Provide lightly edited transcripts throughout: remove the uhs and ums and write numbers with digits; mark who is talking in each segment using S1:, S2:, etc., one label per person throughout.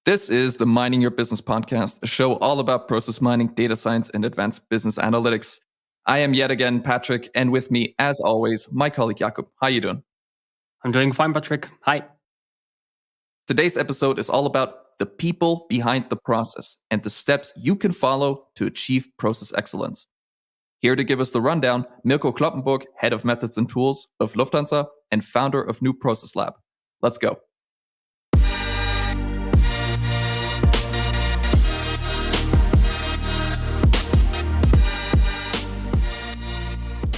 S1: This is the Mining Your Business podcast, a show all about process mining, data science, and advanced business analytics. I am yet again Patrick, and with me, as always, my colleague Jakub. How you doing?
S2: I'm doing fine, Patrick. Hi.
S1: Today's episode is all about the people behind the process and the steps you can follow to achieve process excellence. Here to give us the rundown, Mirko Kloppenburg, head of methods and tools of Lufthansa and founder of New Process Lab. Let's go.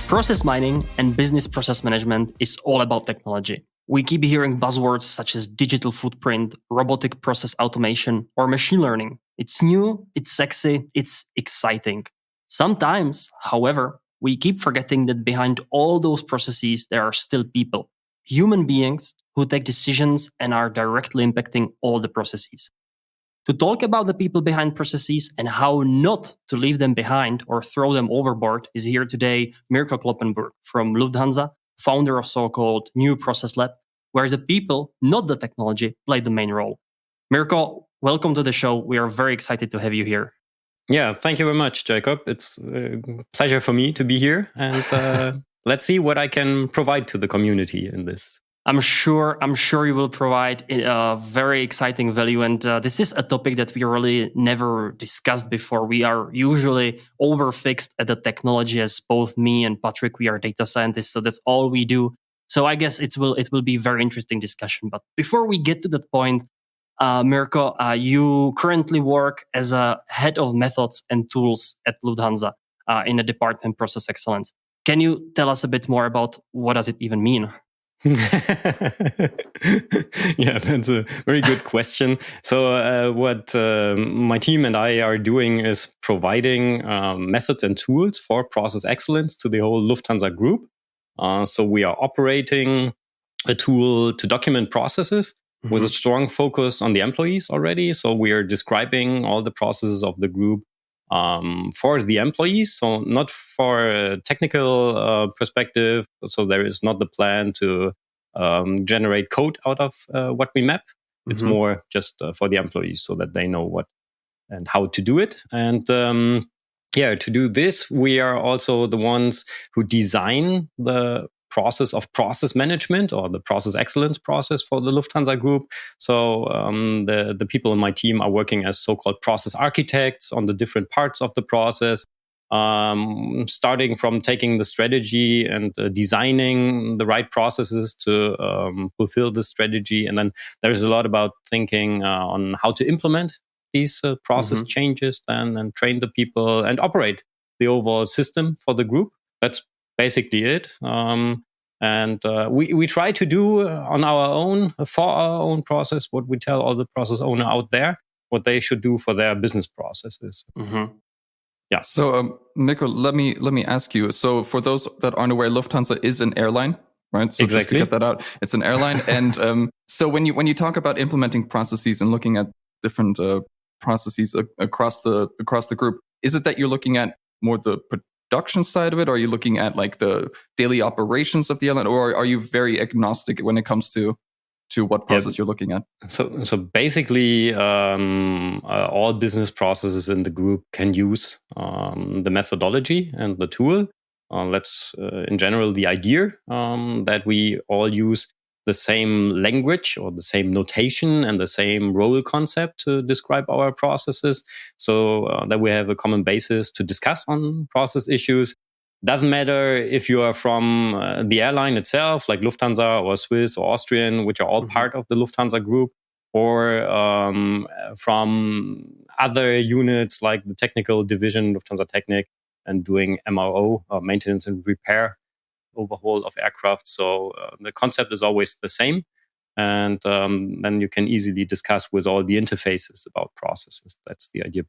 S2: Process mining and business process management is all about technology. We keep hearing buzzwords such as digital footprint, robotic process automation, or machine learning. It's new, it's sexy, it's exciting. Sometimes, however, we keep forgetting that behind all those processes, there are still people, human beings who take decisions and are directly impacting all the processes. To talk about the people behind processes and how not to leave them behind or throw them overboard is here today Mirko Kloppenburg from Lufthansa, founder of so-called New Process Lab, where the people, not the technology, play the main role. Mirko, welcome to the show. We are very excited to have you here.
S3: Yeah, thank you very much, Jacob. It's a pleasure for me to be here, and let's see what I can provide to the community in this.
S2: I'm sure you will provide a very exciting value. And this is a topic that we really never discussed before. We are usually overfixed at the technology, as both me and Patrick, we are data scientists. So that's all we do. So I guess it will be a very interesting discussion. But before we get to that point, Mirko, you currently work as a head of methods and tools at Lufthansa in the department Process Excellence. Can you tell us a bit more about what does it even mean?
S3: Yeah, that's a very good question. So what my team and I are doing is providing methods and tools for process excellence to the whole Lufthansa group. So we are operating a tool to document processes with a strong focus on the employees already. So we are describing all the processes of the group for the employees, so not for a technical perspective. So there is not the plan to generate code out of what we map. It's more just for the employees so that they know what and how to do it. And to do this, we are also the ones who design the process of process management or the process excellence process for the Lufthansa group. So the people in my team are working as so-called process architects on the different parts of the process, starting from taking the strategy and designing the right processes to fulfill the strategy. And then there's a lot about thinking on how to implement these process changes then and train the people and operate the overall system for the group. That's basically it. And we try to do on our own, for our own process, what we tell all the process owner out there, what they should do for their business processes.
S1: Yeah. So, Mirko, let me ask you. So, for those that aren't aware, Lufthansa is an airline, right? So,
S3: exactly.
S1: Just to get that out, it's an airline. And so, when you talk about implementing processes and looking at different processes across the group, is it that you're looking at more the production side of it, or are you looking at like the daily operations of the airline, or are you very agnostic when it comes to what process you're looking at?
S3: So basically, all business processes in the group can use the methodology and the tool. That's in general the idea that we all use the same language or the same notation and the same role concept to describe our processes, so that we have a common basis to discuss on process issues. Doesn't matter if you are from the airline itself, like Lufthansa or Swiss or Austrian, which are all part of the Lufthansa group, or from other units like the technical division, Lufthansa Technik, and doing MRO, maintenance and repair, overhaul of aircraft. So the concept is always the same. And then you can easily discuss with all the interfaces about processes. That's the idea.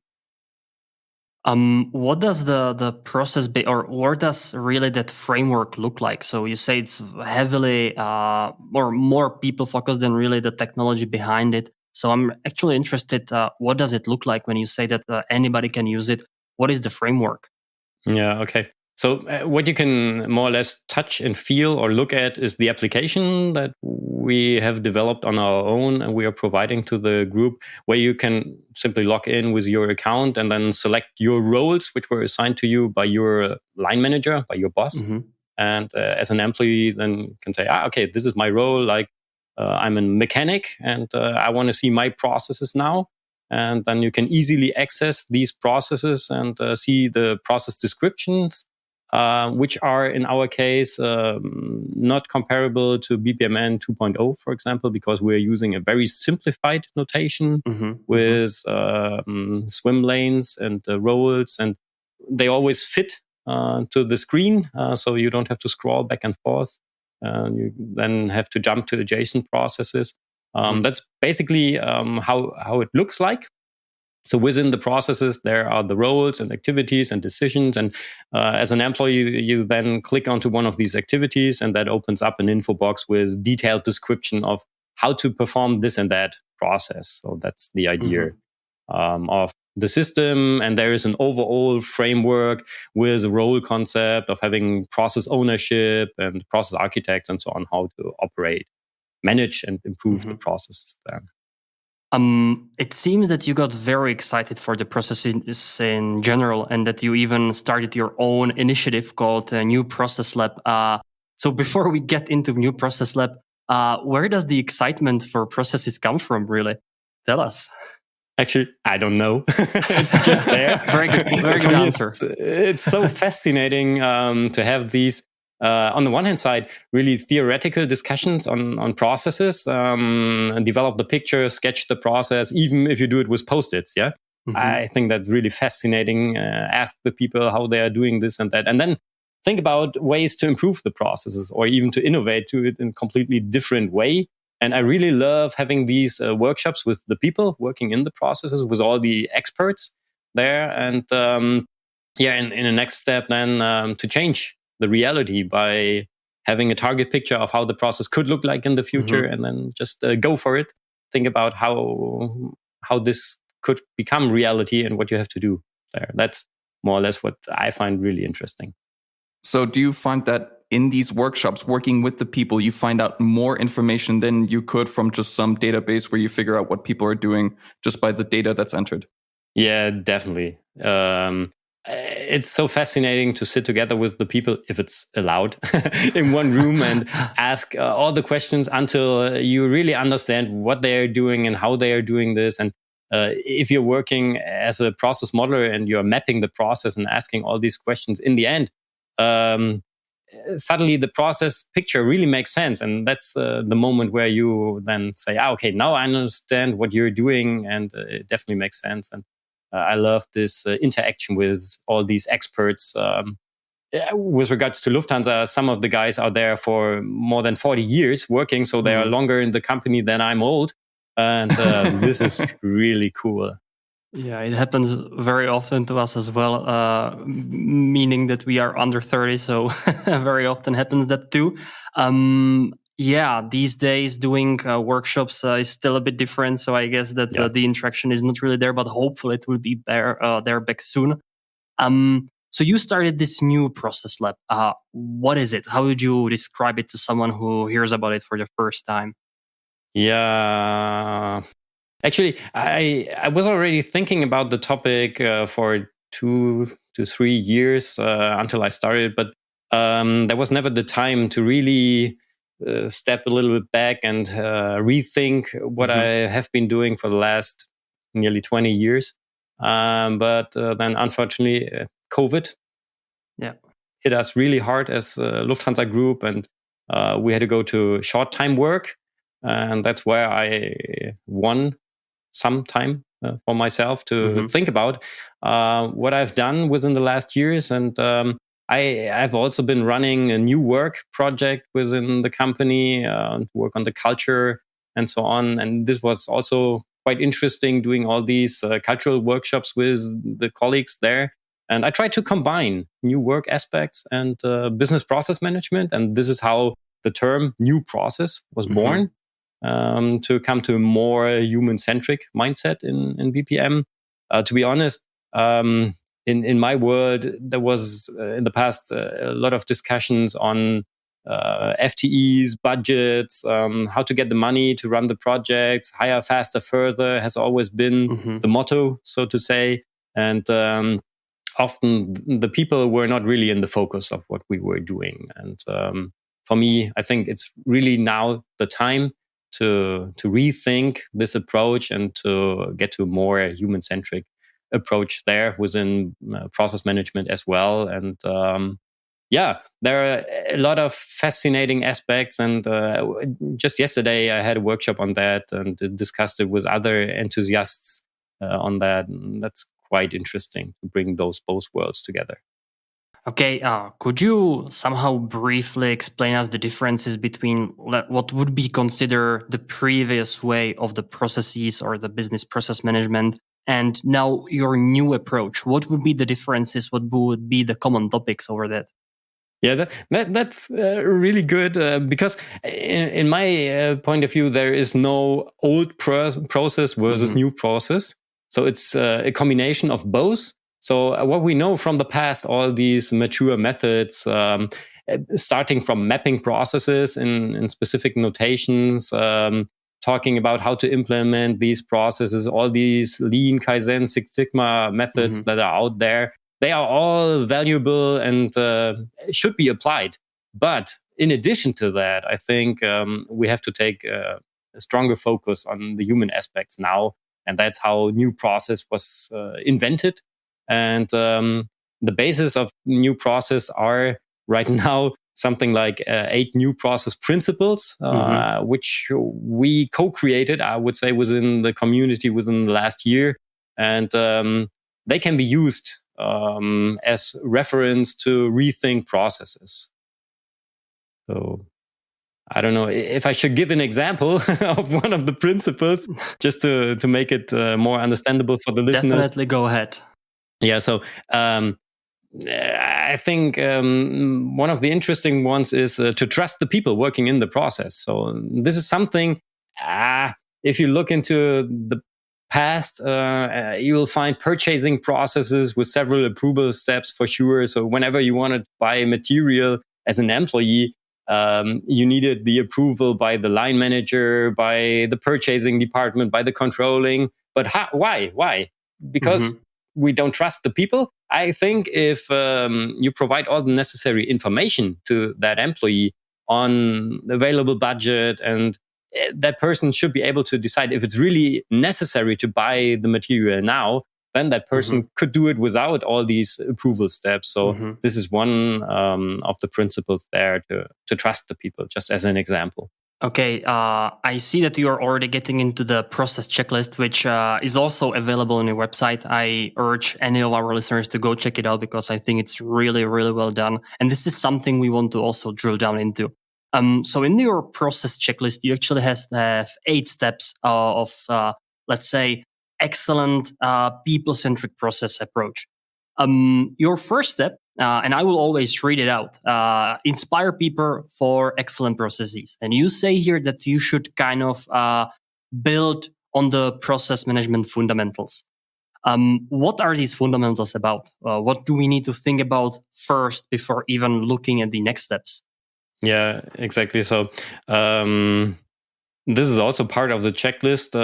S2: What does the process be, or what does really that framework look like? So you say it's heavily or more people focused than really the technology behind it. So I'm actually interested, what does it look like when you say that anybody can use it? What is the framework?
S3: Yeah, okay. So what you can more or less touch and feel or look at is the application that we have developed on our own and we are providing to the group, where you can simply log in with your account and then select your roles, which were assigned to you by your line manager, by your boss.
S2: Mm-hmm.
S3: And as an employee, then you can say, okay, this is my role. Like I'm a mechanic and I want to see my processes now. And then you can easily access these processes and see the process descriptions, which are in our case not comparable to BPMN 2.0, for example, because we're using a very simplified notation with swim lanes and roles, and they always fit to the screen, so you don't have to scroll back and forth. You then have to jump to adjacent processes. That's basically how it looks like. So within the processes, there are the roles and activities and decisions. And as an employee, you then click onto one of these activities, and that opens up an info box with detailed description of how to perform this and that process. So that's the idea of the system. And there is an overall framework with a role concept of having process ownership and process architects and so on, how to operate, manage, and improve the processes then.
S2: It seems that you got very excited for the processes in general, and that you even started your own initiative called New Process Lab. So before we get into New Process Lab, where does the excitement for processes come from, really? Tell us.
S3: Actually, I don't know. It's just there.
S2: Very good answer.
S3: It's so fascinating to have these, on the one hand side, really theoretical discussions on processes, and develop the picture, sketch the process, even if you do it with Post-its. Yeah, I think that's really fascinating. Ask the people how they are doing this and that, and then think about ways to improve the processes or even to innovate to it in a completely different way. And I really love having these workshops with the people working in the processes, with all the experts there. And in the next step, then to change the reality by having a target picture of how the process could look like in the future, and then just go for it. Think about how this could become reality and what you have to do there. That's more or less what I find really interesting.
S1: So do you find that in these workshops, working with the people, you find out more information than you could from just some database where you figure out what people are doing just by the data that's entered?
S3: Yeah, definitely. It's so fascinating to sit together with the people, if it's allowed, in one room and ask all the questions until you really understand what they are doing and how they are doing this. And if you're working as a process modeler and you're mapping the process and asking all these questions, in the end, suddenly the process picture really makes sense. And that's the moment where you then say, okay, now I understand what you're doing, and it definitely makes sense. And I love this interaction with all these experts. With regards to Lufthansa, some of the guys are there for more than 40 years working, so they are longer in the company than I'm old. And this is really cool.
S2: Yeah, it happens very often to us as well, meaning that we are under 30, so very often happens that too. These days doing workshops is still a bit different, so I guess that the interaction is not really there, but hopefully it will be there back soon. So you started this New Process Lab. What is it? How would you describe it to someone who hears about it for the first time?
S3: Yeah. Actually, I was already thinking about the topic for 2 to 3 years until I started, but there was never the time to really step a little bit back and rethink what I have been doing for the last nearly 20 years. But then, unfortunately, COVID hit us really hard as Lufthansa Group, and we had to go to short-time work. And that's where I won some time for myself to think about what I've done within the last years. And I've also been running a new work project within the company, to work on the culture and so on. And this was also quite interesting, doing all these cultural workshops with the colleagues there. And I tried to combine new work aspects and business process management. And this is how the term New Process was born. To come to a more human-centric mindset in BPM. To be honest, in my world, there was in the past a lot of discussions on FTEs, budgets, how to get the money to run the projects. Higher, faster, further has always been the motto, so to say. And often the people were not really in the focus of what we were doing. And for me, I think it's really now the time to rethink this approach and to get to a more human-centric approach there within process management as well. And there are a lot of fascinating aspects. And just yesterday, I had a workshop on that and discussed it with other enthusiasts on that. And that's quite interesting to bring those both worlds together.
S2: Okay, could you somehow briefly explain us the differences between what would be considered the previous way of the processes or the business process management and now your new approach? What would be the differences? What would be the common topics over that?
S3: Yeah, that's really good because in my point of view, there is no old process versus new process. So it's a combination of both. So what we know from the past, all these mature methods, starting from mapping processes in specific notations, talking about how to implement these processes, all these Lean, Kaizen, Six Sigma methods that are out there, they are all valuable and should be applied. But in addition to that, I think we have to take a stronger focus on the human aspects now. And that's how new process was invented. And the basis of new process are right now something like 8 new process principles, which we co-created, I would say, within the community within the last year. And they can be used as reference to rethink processes. So I don't know if I should give an example of one of the principles just to make it more understandable for the listeners.
S2: Definitely go ahead.
S3: Yeah, so I think one of the interesting ones is to trust the people working in the process. So this is something, if you look into the past, you will find purchasing processes with several approval steps for sure. So whenever you want to buy material as an employee, you needed the approval by the line manager, by the purchasing department, by the controlling. But why? Because we don't trust the people. I think if you provide all the necessary information to that employee on available budget, and that person should be able to decide if it's really necessary to buy the material now, then that person could do it without all these approval steps. So this is one of the principles there to trust the people, just as an example.
S2: Okay, I see that you are already getting into the process checklist, which is also available on your website. I urge any of our listeners to go check it out because I think it's really, really well done. And this is something we want to also drill down into. So in your process checklist, you actually have 8 steps of, let's say, excellent people-centric process approach. Your first step, and I will always read it out, inspire people for excellent processes. And you say here that you should kind of build on the process management fundamentals. What are these fundamentals about? What do we need to think about first before even looking at the next steps?
S3: Yeah, exactly. So this is also part of the checklist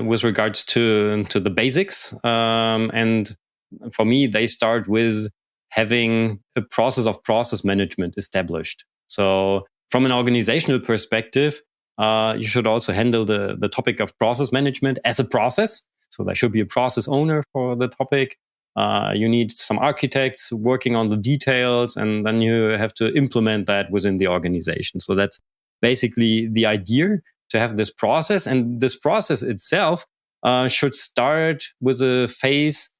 S3: with regards to the basics. And for me, they start with having a process of process management established. So from an organizational perspective, you should also handle the topic of process management as a process. So there should be a process owner for the topic. You need some architects working on the details, and then you have to implement that within the organization. So that's basically the idea, to have this process. And this process itself should start with a phase.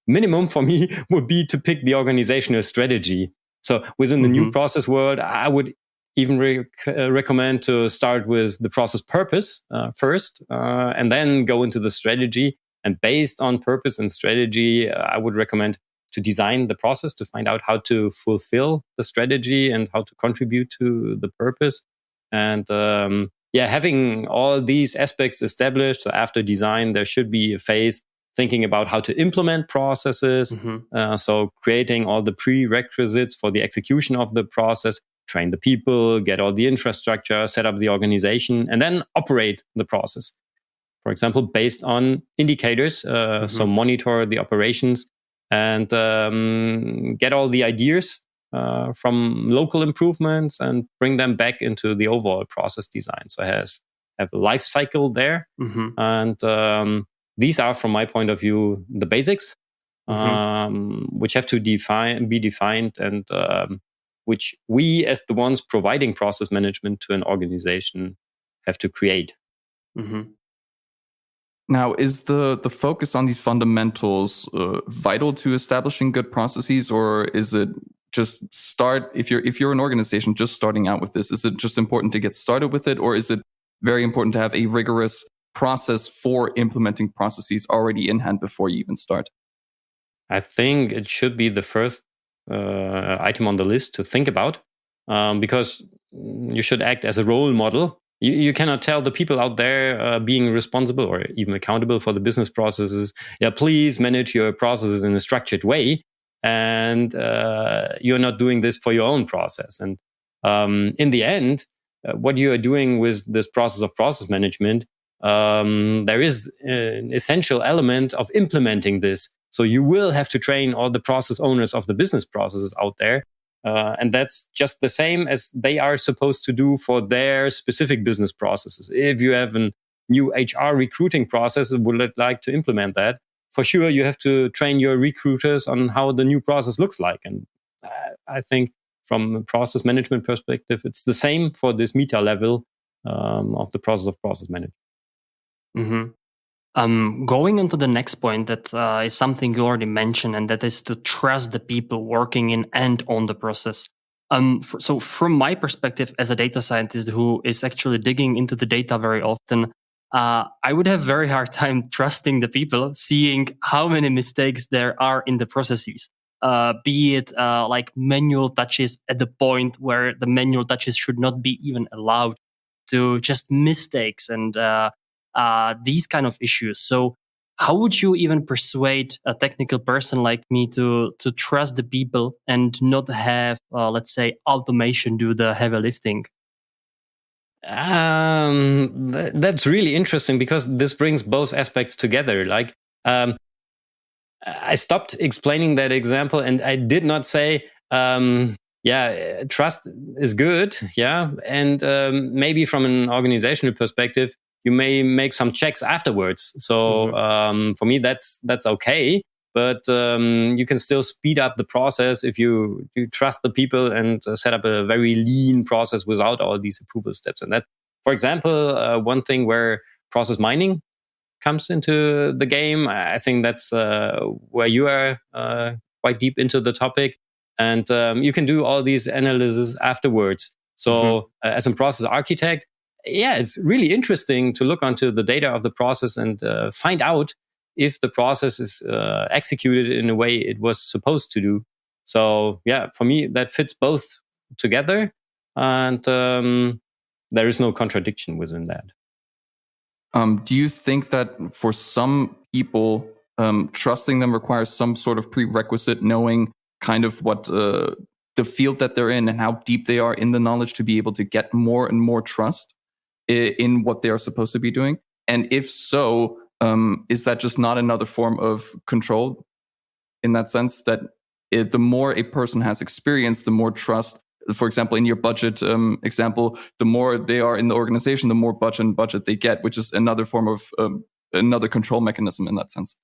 S3: Minimum for me would be to pick the organizational strategy. So within the new process world, I would even recommend to start with the process purpose first, and then go into the strategy. And based on purpose and strategy, I would recommend to design the process to find out how to fulfill the strategy and how to contribute to the purpose. And having all these aspects established, so after design, there should be a phase thinking about how to implement processes. So creating all the prerequisites for the execution of the process, train the people, get all the infrastructure, set up the organization, and then operate the process. For example, based on indicators, so monitor the operations and get all the ideas from local improvements and bring them back into the overall process design. So it have a life cycle there. And these are, from my point of view, the basics, which have to be defined and which we, as the ones providing process management to an organization, have to create.
S1: Now, is the focus on these fundamentals vital to establishing good processes, or is it just start, if you're an organization just starting out with this, is it just important to get started with it, or is it very important to have a rigorous process for implementing processes already in hand before you even start?
S3: I think it should be the first item on the list to think about, because you should act as a role model. You cannot tell the people out there being responsible or even accountable for the business processes, please manage your processes in a structured way. And you're not doing this for your own process. And in the end, what you are doing with this process of process management, there is an essential element of implementing this. So you will have to train all the process owners of the business processes out there. And that's just the same as they are supposed to do for their specific business processes. If you have a new HR recruiting process and would like to implement that, for sure you have to train your recruiters on how the new process looks like. And I think from a process management perspective, it's the same for this meta level of the process of process management.
S2: Going on to the next point, that is something you already mentioned, and that is to trust the people working in and on the process. So from my perspective as a data scientist who is actually digging into the data very often, I would have very hard time trusting the people, seeing how many mistakes there are in the processes. Be it like manual touches at the point where the manual touches should not be even allowed, to just mistakes and these kind of issues. So how would you even persuade a technical person like me to trust the people and not have, let's say, automation do the heavy lifting?
S3: That's really interesting, because this brings both aspects together. Like, I stopped explaining that example, and I did not say, trust is good, and maybe from an organizational perspective, you may make some checks afterwards. So for me, that's okay. But you can still speed up the process if you trust the people and set up a very lean process without all these approval steps. And that, for example, one thing where process mining comes into the game. I think that's where you are quite deep into the topic. And you can do all these analyses afterwards. So as a process architect, it's really interesting to look onto the data of the process and find out if the process is executed in a way it was supposed to do. So for me, that fits both together, and there is no contradiction within that.
S1: Do you think that for some people, trusting them requires some sort of prerequisite, knowing kind of what the field that they're in and how deep they are in the knowledge to be able to get more and more trust in what they are supposed to be doing? And if so, is that just not another form of control in that sense, that the more a person has experience, the more trust? For example, in your budget example, the more they are in the organization, the more budget they get, which is another form of another control mechanism in that sense.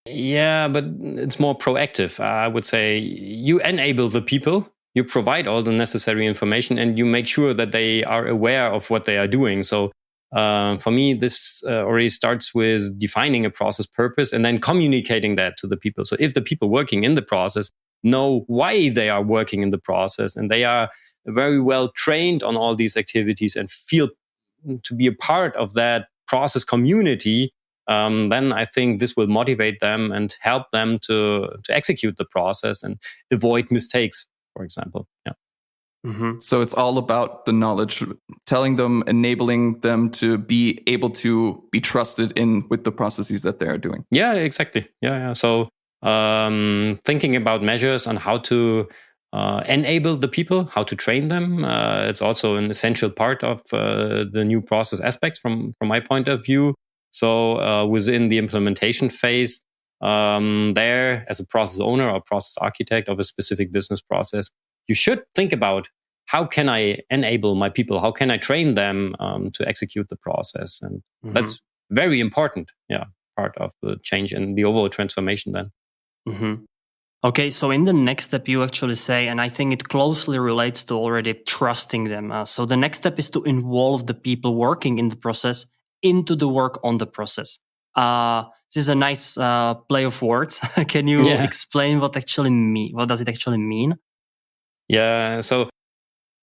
S3: Yeah, but it's more proactive. I would say you enable the people, you provide all the necessary information, and you make sure that they are aware of what they are doing. So for me, this already starts with defining a process purpose and then communicating that to the people. So if the people working in the process know why they are working in the process and they are very well trained on all these activities and feel to be a part of that process community, then I think this will motivate them and help them to execute the process and avoid mistakes, for example.
S2: Mm-hmm.
S1: So it's all about the knowledge, telling them, enabling them to be able to be trusted in with the processes that they are doing.
S3: Yeah, exactly. Yeah. So thinking about measures on how to enable the people, how to train them, it's also an essential part of the new process aspects from my point of view. So within the implementation phase, there as a process owner or process architect of a specific business process, you should think about how can I enable my people? How can I train them to execute the process? And that's very important. Yeah, part of the change and the overall transformation then.
S2: Mm-hmm. Okay, so in the next step, you actually say, and I think it closely relates to already trusting them. So the next step is to involve the people working in the process into the work on the process. This is a nice play of words. Can you explain what does it actually mean?
S3: Yeah, so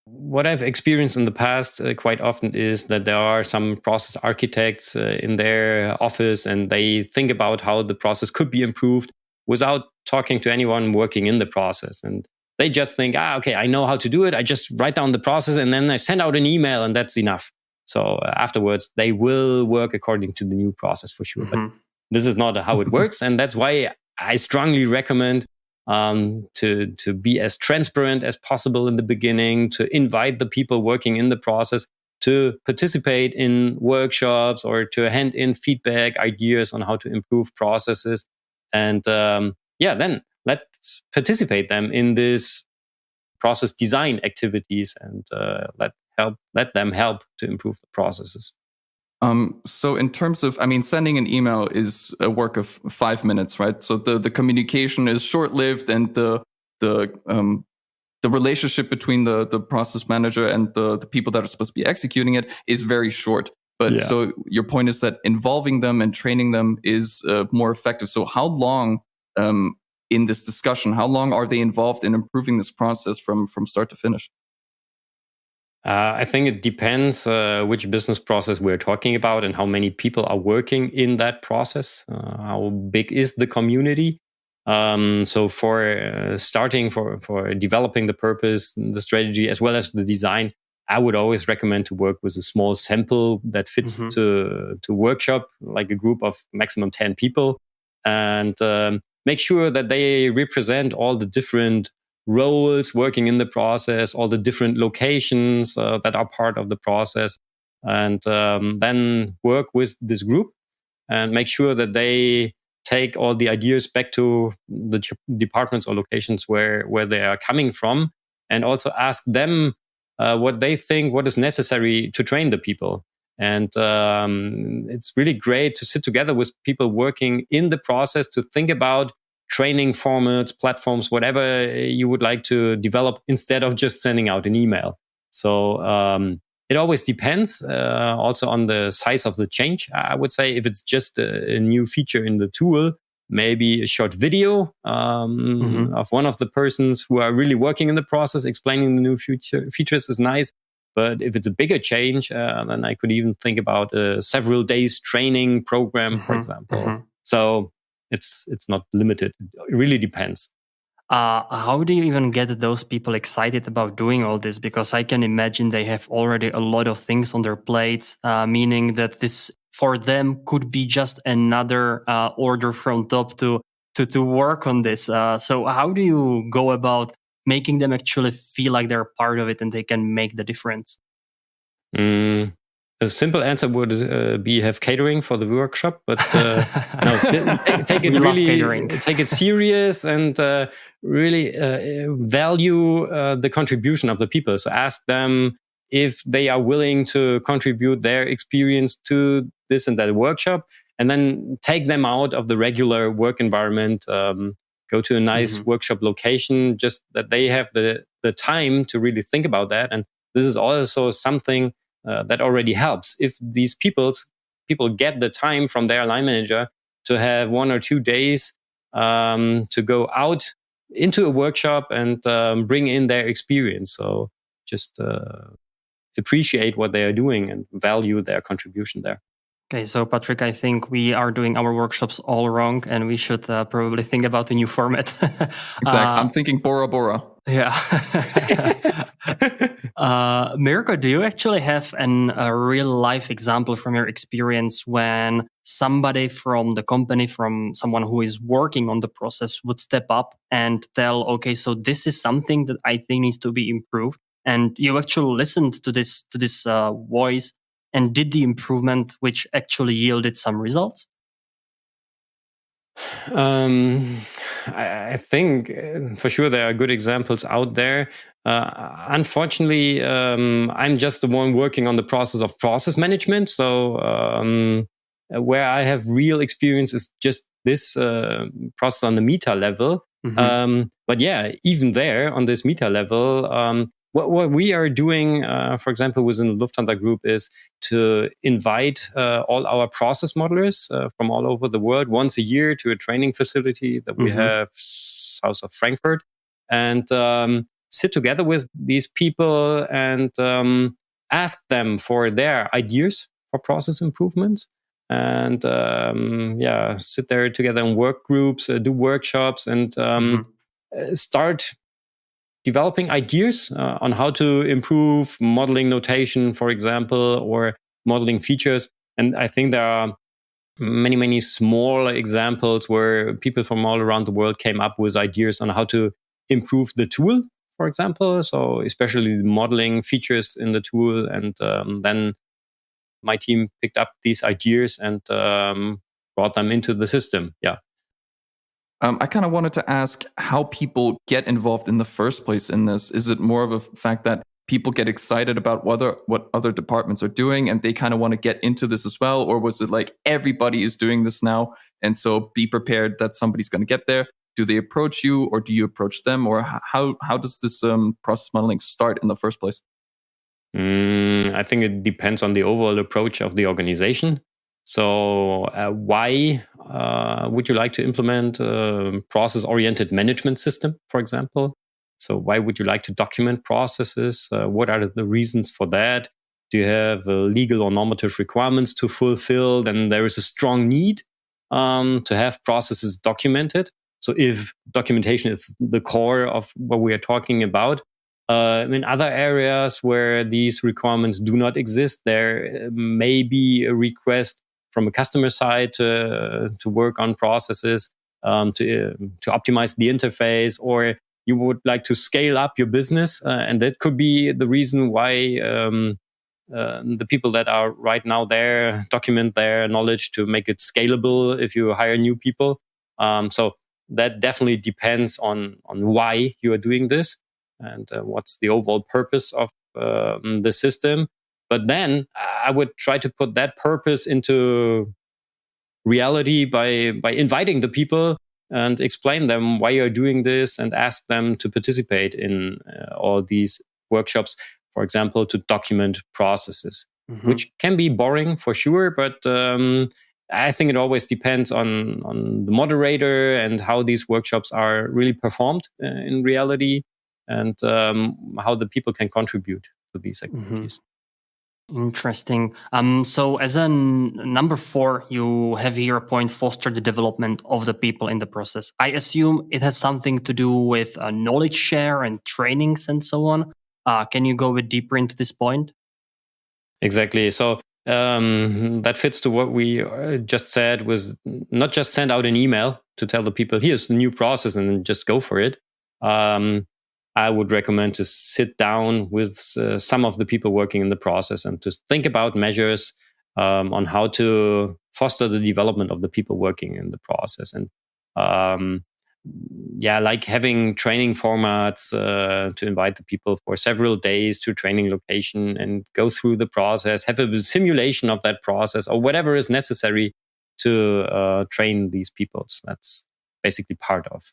S3: what I've experienced in the past quite often is that there are some process architects in their office and they think about how the process could be improved without talking to anyone working in the process. And they just think, okay, I know how to do it. I just write down the process and then I send out an email and that's enough. So afterwards, they will work according to the new process for sure. But this is not how it works. And that's why I strongly recommend to be as transparent as possible in the beginning, to invite the people working in the process to participate in workshops or to hand in feedback, ideas on how to improve processes. And then let's participate them in this process design activities and let them help to improve the processes.
S1: So in terms of, sending an email is a work of 5 minutes, right? So the communication is short-lived, and the relationship between the process manager and the people that are supposed to be executing it is very short. But so your point is that involving them and training them is more effective. So how long in this discussion, how long are they involved in improving this process from start to finish?
S3: I think it depends which business process we're talking about and how many people are working in that process. How big is the community? So for starting for developing the purpose, the strategy, as well as the design, I would always recommend to work with a small sample that fits to workshop, like a group of maximum 10 people, and make sure that they represent all the different roles working in the process, all the different locations that are part of the process, and then work with this group and make sure that they take all the ideas back to the departments or locations where they are coming from, and also ask them what they think, what is necessary to train the people. And it's really great to sit together with people working in the process to think about training formats, platforms, whatever you would like to develop instead of just sending out an email. So it always depends also on the size of the change. I would say if it's just a new feature in the tool, maybe a short video of one of the persons who are really working in the process explaining the new features is nice. But if it's a bigger change, then I could even think about a several days training program, for example. So it's not limited. It really depends.
S2: How do you even get those people excited about doing all this? Because I can imagine they have already a lot of things on their plates, meaning that this for them could be just another order from top to work on this. So how do you go about making them actually feel like they're part of it and they can make the difference?
S3: A simple answer would be have catering for the workshop, but take it really, take it serious and really value the contribution of the people. So ask them if they are willing to contribute their experience to this and that workshop, and then take them out of the regular work environment. Go to a nice workshop location, just that they have the time to really think about that. And this is also something that already helps. If these people get the time from their line manager to have 1 or 2 days to go out into a workshop and bring in their experience. So just appreciate what they are doing and value their contribution there.
S2: Okay, so Patrick, I think we are doing our workshops all wrong, and we should probably think about a new format.
S1: Exactly. I'm thinking Bora Bora.
S2: Yeah. Mirko, do you actually have a real life example from your experience when somebody from the company, from someone who is working on the process, would step up and tell, okay, so this is something that I think needs to be improved, and you actually listened to this voice and did the improvement, which actually yielded some results?
S3: I think for sure there are good examples out there. Unfortunately, I'm just the one working on the process of process management. So where I have real experience is just this process on the meta level. But yeah, even there on this meta level, what we are doing, for example, within the Lufthansa Group is to invite all our process modelers from all over the world once a year to a training facility that we have south of Frankfurt, and sit together with these people and ask them for their ideas for process improvements. And sit there together in work groups, do workshops, and start developing ideas on how to improve modeling notation, for example, or modeling features. And I think there are many, many small examples where people from all around the world came up with ideas on how to improve the tool, for example. So especially the modeling features in the tool. And then my team picked up these ideas and brought them into the system. Yeah.
S1: I kind of wanted to ask how people get involved in the first place in this. Is it more of a fact that people get excited about what other departments are doing and they kind of want to get into this as well? Or was it like everybody is doing this now, and so be prepared that somebody's going to get there? Do they approach you, or do you approach them? Or how does this process modeling start in the first place?
S3: I think it depends on the overall approach of the organization. So why would you like to implement a process-oriented management system, for example? So why would you like to document processes? What are the reasons for that? Do you have legal or normative requirements to fulfill? Then there is a strong need to have processes documented. So if documentation is the core of what we are talking about, in other areas where these requirements do not exist, there may be a request from a customer side to work on processes, to optimize the interface, or you would like to scale up your business. And that could be the reason why the people that are right now there document their knowledge to make it scalable if you hire new people. So that definitely depends on why you are doing this and what's the overall purpose of the system. But then I would try to put that purpose into reality by inviting the people and explain them why you're doing this and ask them to participate in all these workshops, for example, to document processes, which can be boring for sure, but I think it always depends on the moderator and how these workshops are really performed in reality, and how the people can contribute to these activities.
S2: Interesting. So as a number 4, you have here a point: foster the development of the people in the process. I assume it has something to do with knowledge share and trainings and so on. Can you go a bit deeper into this point?
S3: Exactly. So that fits to what we just said, was not just send out an email to tell the people, here's the new process, and just go for it. I would recommend to sit down with some of the people working in the process and to think about measures on how to foster the development of the people working in the process. And like having training formats to invite the people for several days to a training location and go through the process, have a simulation of that process or whatever is necessary to train these people. So that's basically part of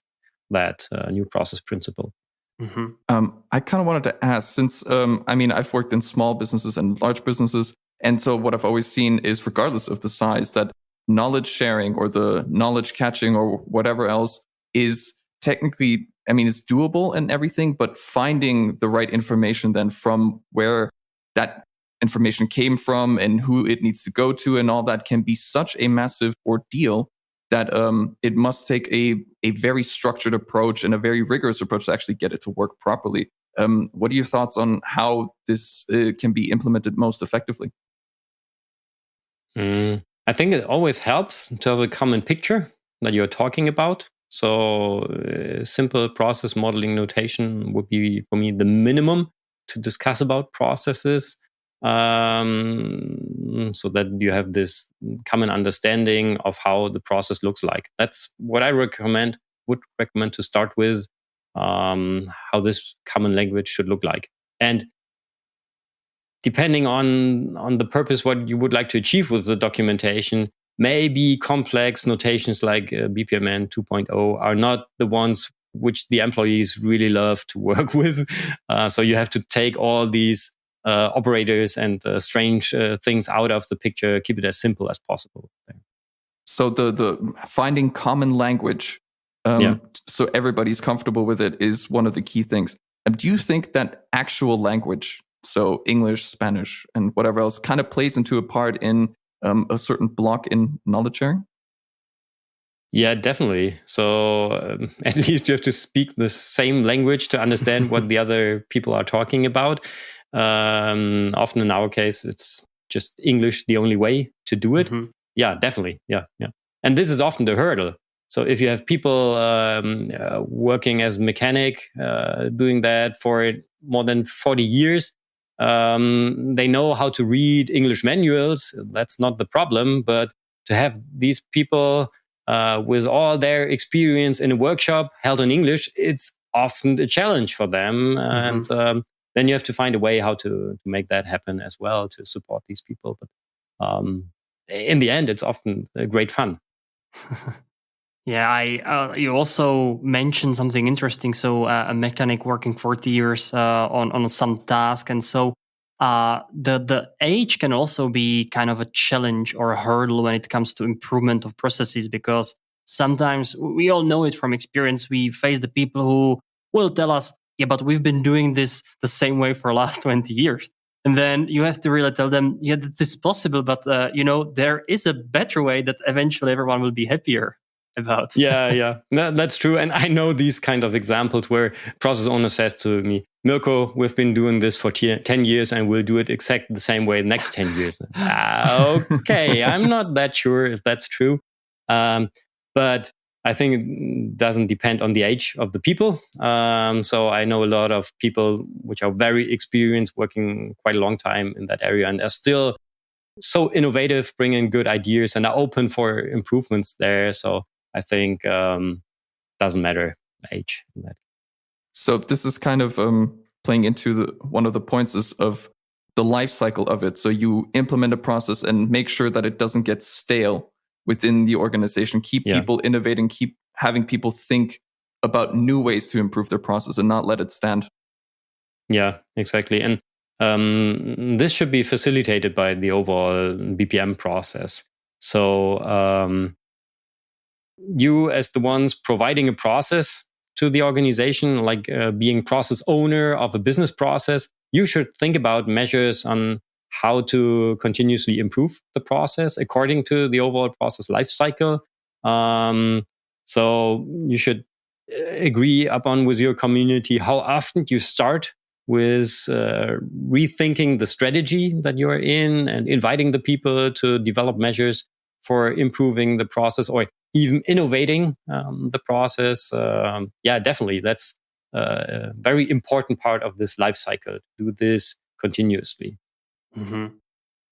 S3: that new process principle.
S1: I kind of wanted to ask, since I've worked in small businesses and large businesses, and so what I've always seen is, regardless of the size, that knowledge sharing or the knowledge catching or whatever else is technically, it's doable and everything, but finding the right information then from where that information came from and who it needs to go to and all that can be such a massive ordeal that it must take a very structured approach and a very rigorous approach to actually get it to work properly. What are your thoughts on how this can be implemented most effectively?
S3: I think it always helps to have a common picture that you're talking about. So simple process modeling notation would be, for me, the minimum to discuss about processes, so that you have this common understanding of how the process looks like. That's what I would recommend to start with, how this common language should look like. And depending on the purpose, what you would like to achieve with the documentation, maybe complex notations like BPMN 2.0 are not the ones which the employees really love to work with. So you have to take all these operators and strange things out of the picture, keep it as simple as possible.
S1: So the finding common language, so everybody's comfortable with it, is one of the key things. Do you think that actual language, so English, Spanish, and whatever else, kind of plays into a part in a certain block in knowledge sharing?
S3: Yeah, definitely. So at least you have to speak the same language to understand what the other people are talking about. Often in our case, it's just English the only way to do it. Mm-hmm. Yeah, definitely. Yeah. And this is often the hurdle. So if you have people working as mechanic, doing that for more than 40 years, they know how to read English manuals. That's not the problem. But to have these people with all their experience in a workshop held in English, it's often a challenge for them. Mm-hmm. And then you have to find a way how to make that happen as well, to support these people. But in the end, it's often great fun.
S2: Yeah, you also mentioned something interesting. So a mechanic working 40 years on some task. And so the age can also be kind of a challenge or a hurdle when it comes to improvement of processes, because sometimes we all know it from experience. We face the people who will tell us, yeah, but we've been doing this the same way for the last 20 years. And then you have to really tell them, yeah, that this is possible, but there is a better way that eventually everyone will be happier about.
S3: Yeah. That's true. And I know these kind of examples where process owner says to me, Mirko, we've been doing this for 10 years and we'll do it exactly the same way the next 10 years. Okay, I'm not that sure if that's true. But I think it doesn't depend on the age of the people. So I know a lot of people which are very experienced, working quite a long time in that area, and are still so innovative, bringing good ideas and are open for improvements there. So I think doesn't matter the age.
S1: So this is kind of playing into one of the points of the life cycle of it. So you implement a process and make sure that it doesn't get stale within the organization. Keep people innovating, keep having people think about new ways to improve their process and not let it stand.
S3: Yeah, exactly. And this should be facilitated by the overall BPM process. So you, as the ones providing a process to the organization, like being process owner of a business process, you should think about measures on how to continuously improve the process according to the overall process life cycle. So you should agree upon with your community how often you start with rethinking the strategy that you're in and inviting the people to develop measures for improving the process or even innovating the process. Definitely. That's a very important part of this life cycle, to do this continuously.
S2: Mm-hmm.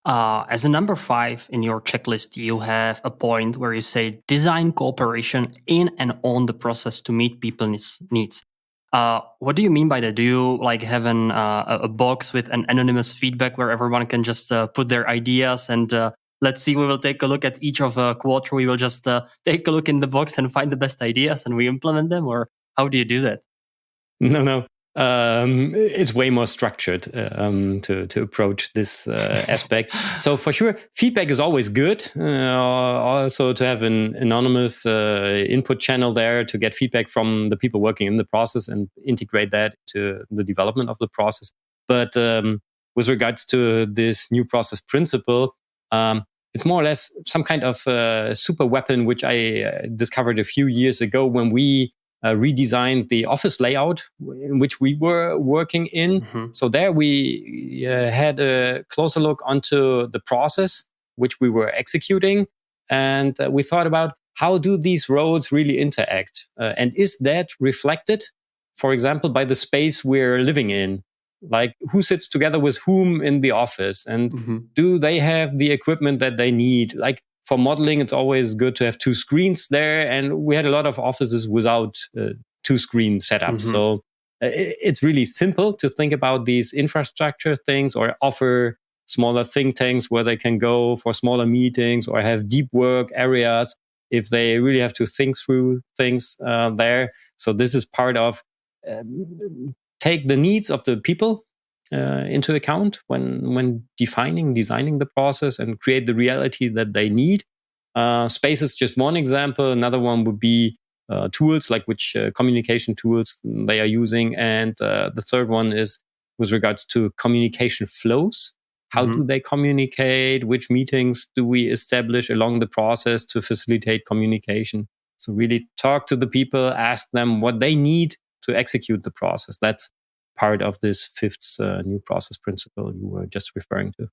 S2: As a number 5 in your checklist, you have a point where you say design cooperation in and on the process to meet people's needs. What do you mean by that? Do you have a box with an anonymous feedback where everyone can just put their ideas and let's see, we will take a look at each of a quarter. We will just take a look in the box and find the best ideas and we implement them? Or how do you do that?
S3: No. It's way more structured to approach this aspect. So for sure, feedback is always good. Also to have an anonymous input channel there to get feedback from the people working in the process and integrate that to the development of the process. But with regards to this new process principle, it's more or less some kind of super weapon, which I discovered a few years ago when we redesigned the office layout in which we were working in. Mm-hmm. So there we had a closer look onto the process which we were executing. And we thought about how do these roles really interact? And is that reflected, for example, by the space we're living in? Like who sits together with whom in the office, and do they have the equipment that they need? Like for modeling, it's always good to have two screens there. And we had a lot of offices without two screen setups. So it's really simple to think about these infrastructure things or offer smaller think tanks where they can go for smaller meetings or have deep work areas if they really have to think through things there. So this is part of take the needs of the people into account when designing the process and create the reality that they need. Space is just one example. Another one would be tools, like which communication tools they are using. And the third one is with regards to communication flows. How do they communicate? Which meetings do we establish along the process to facilitate communication? So really talk to the people, ask them what they need to execute the process. That's part of this fifth new process principle you were just referring to.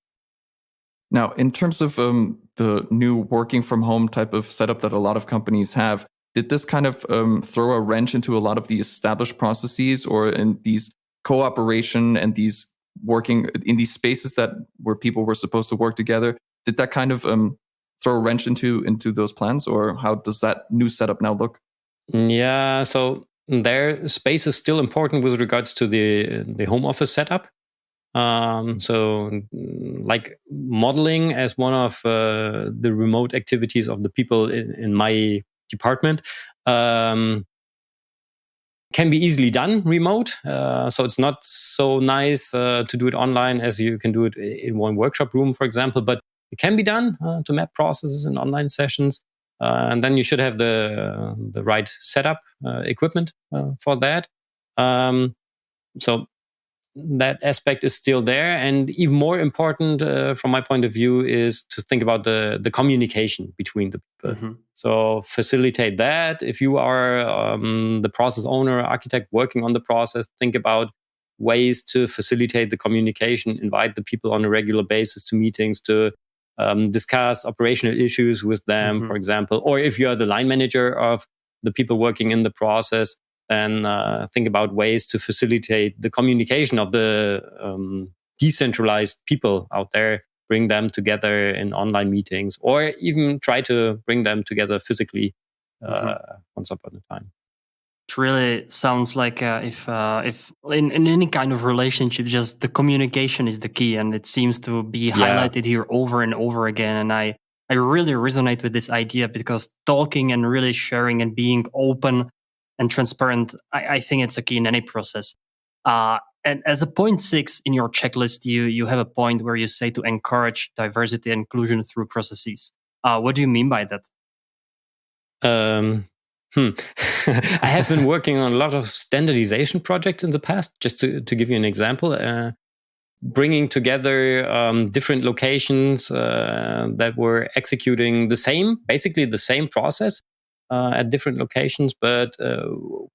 S1: Now, in terms of the new working from home type of setup that a lot of companies have, did this kind of throw a wrench into a lot of the established processes, or in these cooperation and these working in these spaces that where people were supposed to work together? Did that kind of throw a wrench into those plans, or how does that new setup now look?
S3: Yeah, so their space is still important with regards to the home office setup. So like modeling as one of the remote activities of the people in my department can be easily done remote. So it's not so nice to do it online as you can do it in one workshop room, for example, but it can be done to map processes in online sessions. And then you should have the right setup equipment for that. So that aspect is still there. And even more important from my point of view is to think about the communication between the people. So facilitate that. If you are the process owner, architect working on the process, think about ways to facilitate the communication, invite the people on a regular basis to meetings to discuss operational issues with them, for example. Or if you're the line manager of the people working in the process, then think about ways to facilitate the communication of the decentralized people out there, bring them together in online meetings, or even try to bring them together physically once upon a time.
S2: It really sounds like if in any kind of relationship, just the communication is the key, and it seems to be highlighted here over and over again. And I really resonate with this idea, because talking and really sharing and being open and transparent, I think it's a key in any process. And as a point 6 in your checklist, you have a point where you say to encourage diversity and inclusion through processes. What do you mean by that?
S3: I have been working on a lot of standardization projects in the past. Just to give you an example, bringing together different locations that were executing basically the same process at different locations, but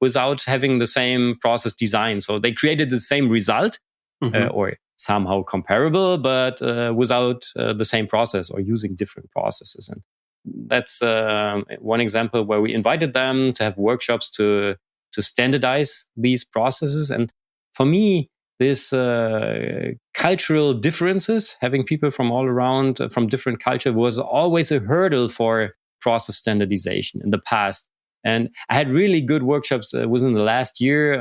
S3: without having the same process design. So they created the same result or somehow comparable, but without the same process or using different processes. And that's one example where we invited them to have workshops to standardize these processes. And for me, this cultural differences, having people from all around, from different culture, was always a hurdle for process standardization in the past. And I had really good workshops within the last year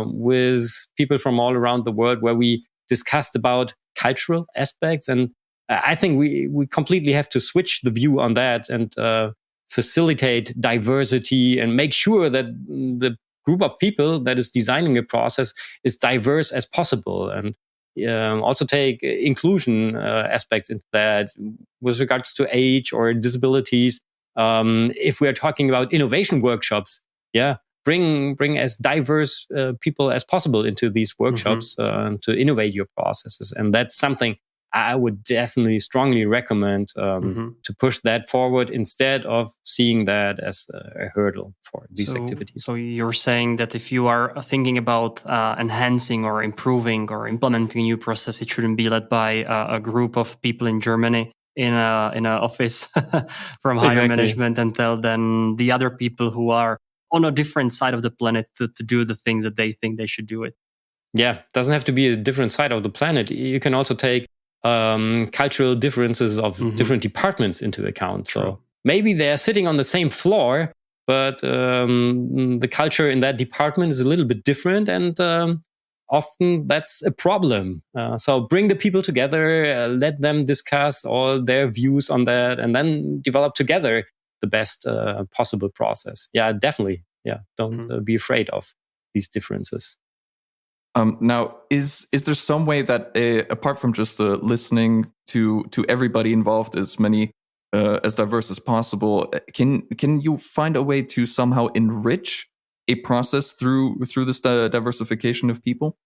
S3: with people from all around the world where we discussed about cultural aspects. And I think we completely have to switch the view on that and facilitate diversity and make sure that the group of people that is designing a process is diverse as possible, and also take inclusion aspects into that with regards to age or disabilities. If we are talking about innovation workshops, bring as diverse people as possible into these workshops to innovate your processes. And that's something I would definitely strongly recommend to push that forward instead of seeing that as a hurdle for these activities.
S2: So you're saying that if you are thinking about enhancing or improving or implementing a new process, it shouldn't be led by a group of people in Germany in an office from higher management, and tell then the other people who are on a different side of the planet to do the things that they think they should do it.
S3: Yeah, doesn't have to be a different side of the planet. You can also take cultural differences of different departments into account.
S2: True.
S3: So maybe they're sitting on the same floor, but the culture in that department is a little bit different, and often that's a problem. So bring the people together, let them discuss all their views on that, and then develop together the best possible process. Yeah, definitely. Yeah, don't be afraid of these differences.
S1: Now, is there some way that apart from just listening to everybody involved, as many as diverse as possible, can you find a way to somehow enrich a process through this diversification of people?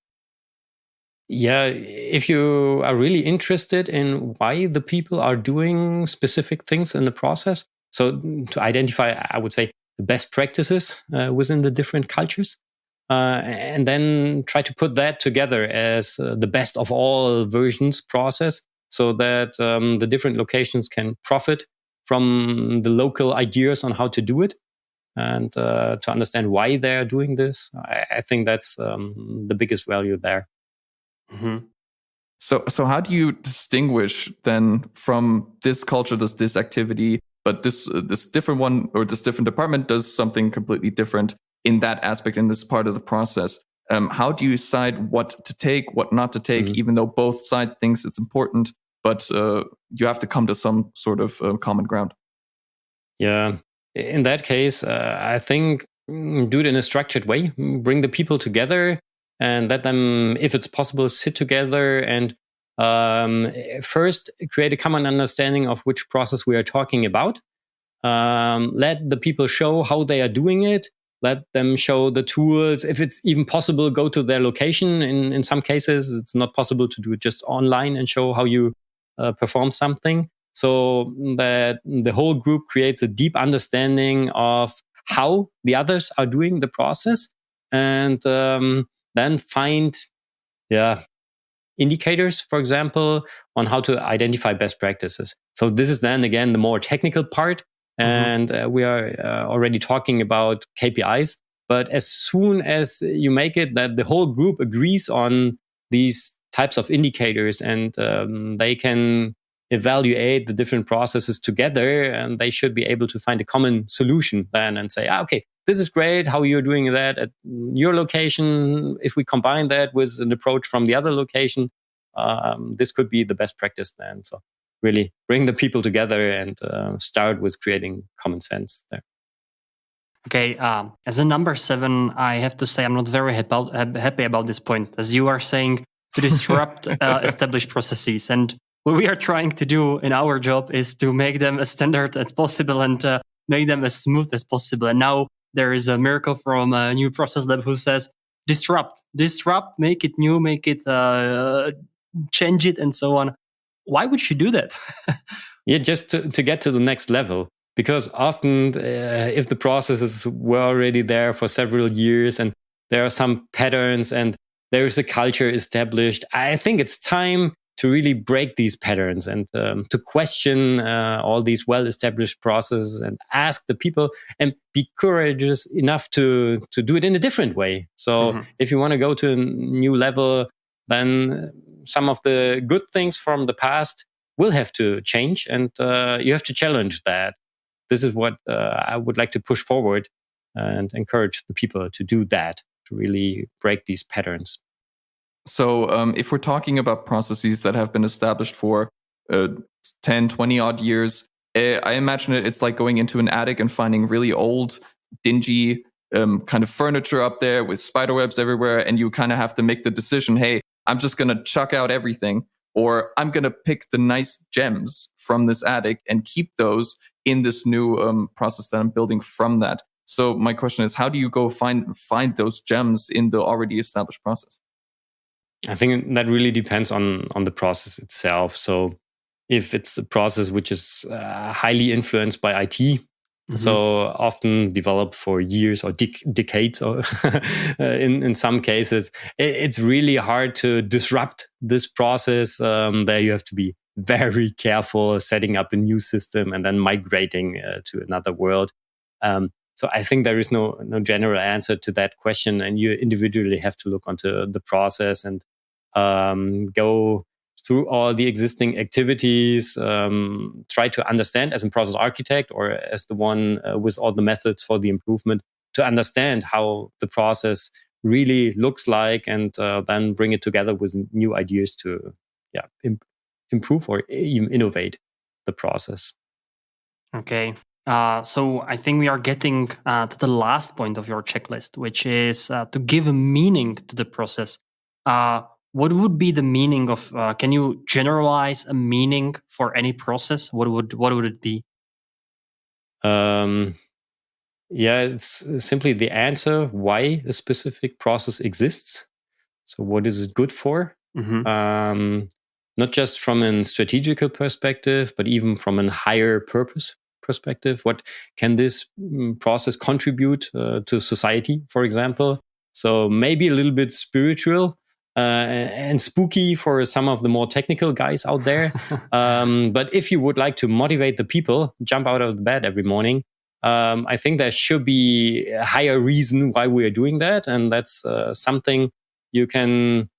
S3: Yeah, if you are really interested in why the people are doing specific things in the process, so to identify, I would say, the best practices within the different cultures. And then try to put that together as the best of all versions process, so that the different locations can profit from the local ideas on how to do it, and to understand why they're doing this. I think that's the biggest value there.
S1: So how do you distinguish then from this culture, this activity, but this different one or this different department does something completely different in that aspect, in this part of the process? How do you decide what to take, what not to take, even though both sides thinks it's important, but you have to come to some sort of common ground?
S3: Yeah, in that case, I think do it in a structured way. Bring the people together and let them, if it's possible, sit together and first create a common understanding of which process we are talking about. Let the people show how they are doing it. Let them show the tools. If it's even possible, go to their location. In some cases, it's not possible to do it just online and show how you perform something. So that the whole group creates a deep understanding of how the others are doing the process, and then find indicators, for example, on how to identify best practices. So this is then again the more technical part. And we are already talking about KPIs. But as soon as you make it that the whole group agrees on these types of indicators, and they can evaluate the different processes together, and they should be able to find a common solution then and say, okay, this is great how you're doing that at your location. If we combine that with an approach from the other location, this could be the best practice then. So really bring the people together and start with creating common sense there.
S2: Okay, as a number 7, I have to say I'm not very happy about this point, as you are saying to disrupt established processes. And what we are trying to do in our job is to make them as standard as possible and make them as smooth as possible. And now there is a Mirko from New Process Lab who says, disrupt, make it new, make it, change it, and so on. Why would you do that?
S3: Yeah, just to get to the next level. Because often, if the processes were already there for several years and there are some patterns and there is a culture established, I think it's time to really break these patterns and to question all these well-established processes and ask the people and be courageous enough to do it in a different way. So if you want to go to a new level, then some of the good things from the past will have to change, and you have to challenge that. This is what I would like to push forward and encourage the people to do that, to really break these patterns.
S1: So if we're talking about processes that have been established for 10, 20 odd years, I imagine it's like going into an attic and finding really old, dingy kind of furniture up there with spiderwebs everywhere. And you kind of have to make the decision, hey, I'm just going to chuck out everything, or I'm going to pick the nice gems from this attic and keep those in this new process that I'm building from that. So my question is, how do you go find those gems in the already established process?
S3: I think that really depends on the process itself. So if it's a process which is highly influenced by IT, so often developed for years or decades, or in some cases, it's really hard to disrupt this process. There you have to be very careful setting up a new system and then migrating to another world. So I think there is no general answer to that question, and you individually have to look onto the process and go through all the existing activities, try to understand as a process architect or as the one with all the methods for the improvement, to understand how the process really looks like, and then bring it together with new ideas to improve or even innovate the process.
S2: Okay. So I think we are getting to the last point of your checklist, which is to give a meaning to the process. What would be the meaning of? Can you generalize a meaning for any process? What would it be?
S3: It's simply the answer why a specific process exists. So what is it good for? Not just from a strategical perspective, but even from a higher purpose perspective. What can this process contribute to society, for example? So maybe a little bit spiritual and spooky for some of the more technical guys out there. But if you would like to motivate the people, jump out of the bed every morning, I think there should be a higher reason why we are doing that. And that's something you can,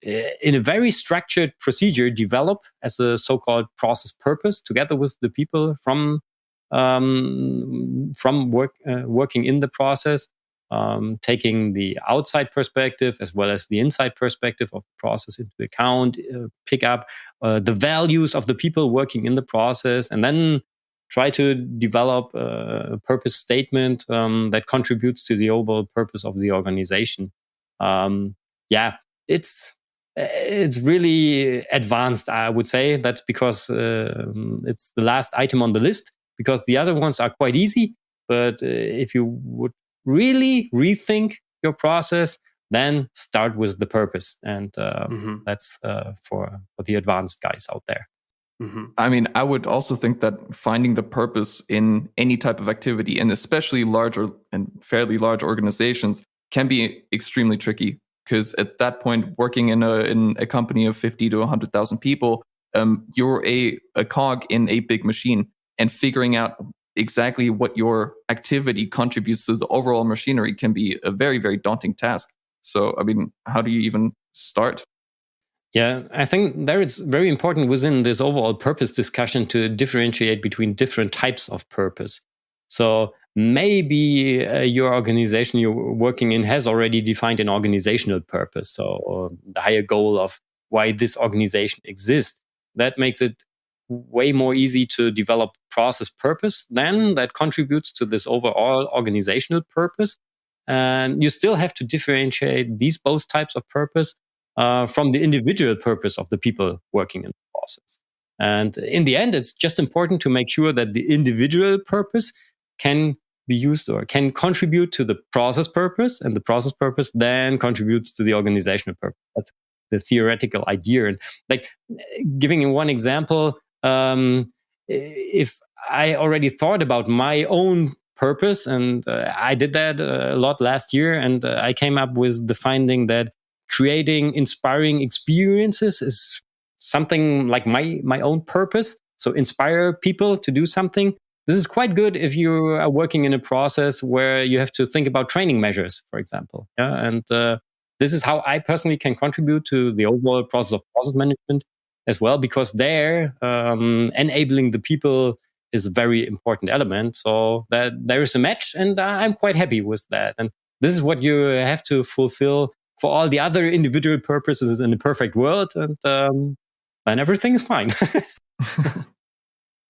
S3: in a very structured procedure, develop as a so-called process purpose together with the people from working in the process, taking the outside perspective as well as the inside perspective of the process into account, pick up the values of the people working in the process, and then try to develop a purpose statement that contributes to the overall purpose of the organization. It's really advanced, I would say. That's because it's the last item on the list, because the other ones are quite easy. But if you would really rethink your process, then start with the purpose. And that's for the advanced guys out there.
S1: I mean, I would also think that finding the purpose in any type of activity, and especially larger and fairly large organizations, can be extremely tricky. Because at that point, working in a company of 50 to 100,000 people, you're a cog in a big machine, and figuring out exactly what your activity contributes to the overall machinery can be a very, very daunting task. So, I mean, how do you even start?
S3: Yeah, I think there it's very important within this overall purpose discussion to differentiate between different types of purpose. So maybe your organization you're working in has already defined an organizational purpose, so the higher goal of why this organization exists. That makes it way more easy to develop process purpose then that contributes to this overall organizational purpose. And you still have to differentiate these both types of purpose from the individual purpose of the people working in the process. And in the end, it's just important to make sure that the individual purpose can be used or can contribute to the process purpose, and the process purpose then contributes to the organizational purpose. That's the theoretical idea. And like giving you one example, if I already thought about my own purpose, and I did that a lot last year, and I came up with the finding that creating inspiring experiences is something like my own purpose. So inspire people to do something. This is quite good if you are working in a process where you have to think about training measures, for example. Yeah, and this is how I personally can contribute to the overall process of process management as well, because there enabling the people is a very important element. So that there is a match, and I'm quite happy with that. And this is what you have to fulfill for all the other individual purposes in the perfect world, and everything is fine.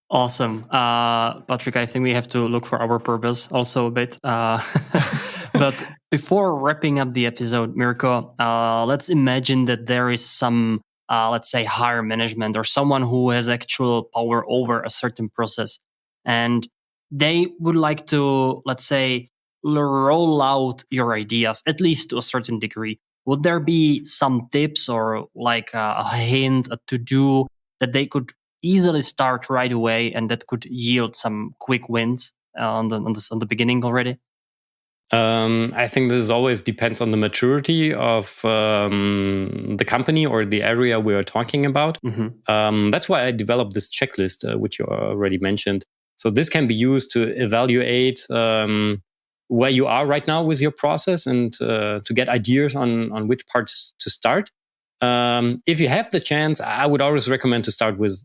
S2: Awesome. Patrick, I think we have to look for our purpose also a bit. But before wrapping up the episode, Mirko, let's imagine that there is some, let's say, higher management or someone who has actual power over a certain process. And they would like to, let's say, roll out your ideas, at least to a certain degree, would there be some tips or like a hint, a to-do that they could easily start right away and that could yield some quick wins on the beginning already?
S3: I think this always depends on the maturity of the company or the area we are talking about. That's why I developed this checklist, which you already mentioned. So this can be used to evaluate where you are right now with your process and to get ideas on which parts to start. If you have the chance, I would always recommend to start with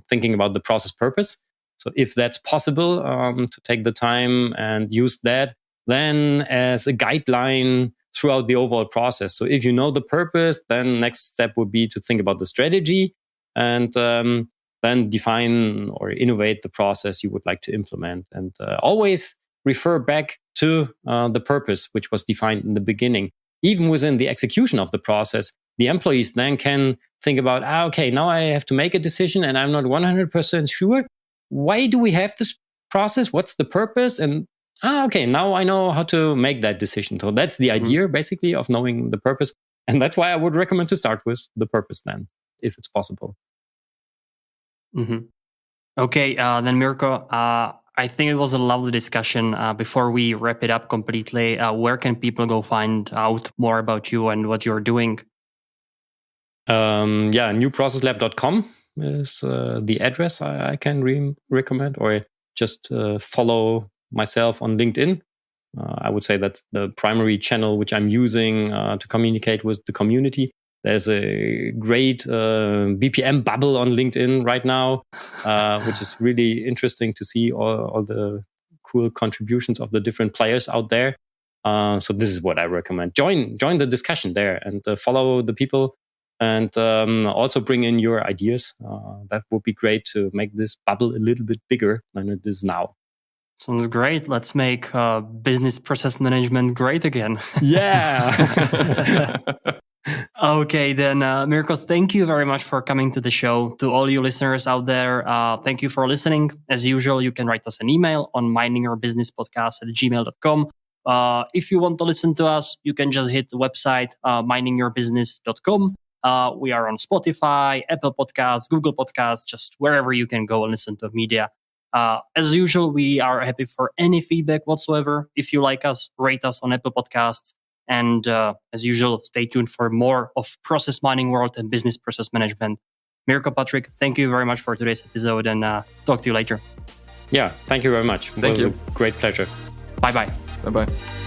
S3: thinking about the process purpose. So if that's possible, to take the time and use that then as a guideline throughout the overall process. So if you know the purpose, then next step would be to think about the strategy and then define or innovate the process you would like to implement. And always refer back to the purpose, which was defined in the beginning. Even within the execution of the process, the employees then can think about, okay, now I have to make a decision and I'm not 100% sure. Why do we have this process? What's the purpose? And okay, now I know how to make that decision. So that's the idea, basically, of knowing the purpose. And that's why I would recommend to start with the purpose then, if it's possible.
S2: Okay, then Mirko, I think it was a lovely discussion. Before we wrap it up completely, where can people go find out more about you and what you're doing?
S3: newprocesslab.com is the address I can recommend, or just follow myself on LinkedIn. I would say that's the primary channel which I'm using to communicate with the community. There's a great BPM bubble on LinkedIn right now, which is really interesting to see all the cool contributions of the different players out there. So this is what I recommend. Join the discussion there and follow the people, and also bring in your ideas. That would be great to make this bubble a little bit bigger than it is now.
S2: Sounds great. Let's make business process management great again.
S3: Yeah.
S2: Okay, then Mirko, thank you very much for coming to the show. To all you listeners out there, thank you for listening. As usual, you can write us an email on miningyourbusinesspodcast@gmail.com. If you want to listen to us, you can just hit the website, miningyourbusiness.com. We are on Spotify, Apple Podcasts, Google Podcasts, just wherever you can go and listen to media. As usual, we are happy for any feedback whatsoever. If you like us, rate us on Apple Podcasts. And as usual, stay tuned for more of process mining world and business process management. Mirko, Patrick, thank you very much for today's episode, and talk to you later.
S3: Yeah, thank you very much.
S1: Thank you.
S3: A great pleasure.
S2: Bye-bye.
S1: Bye-bye.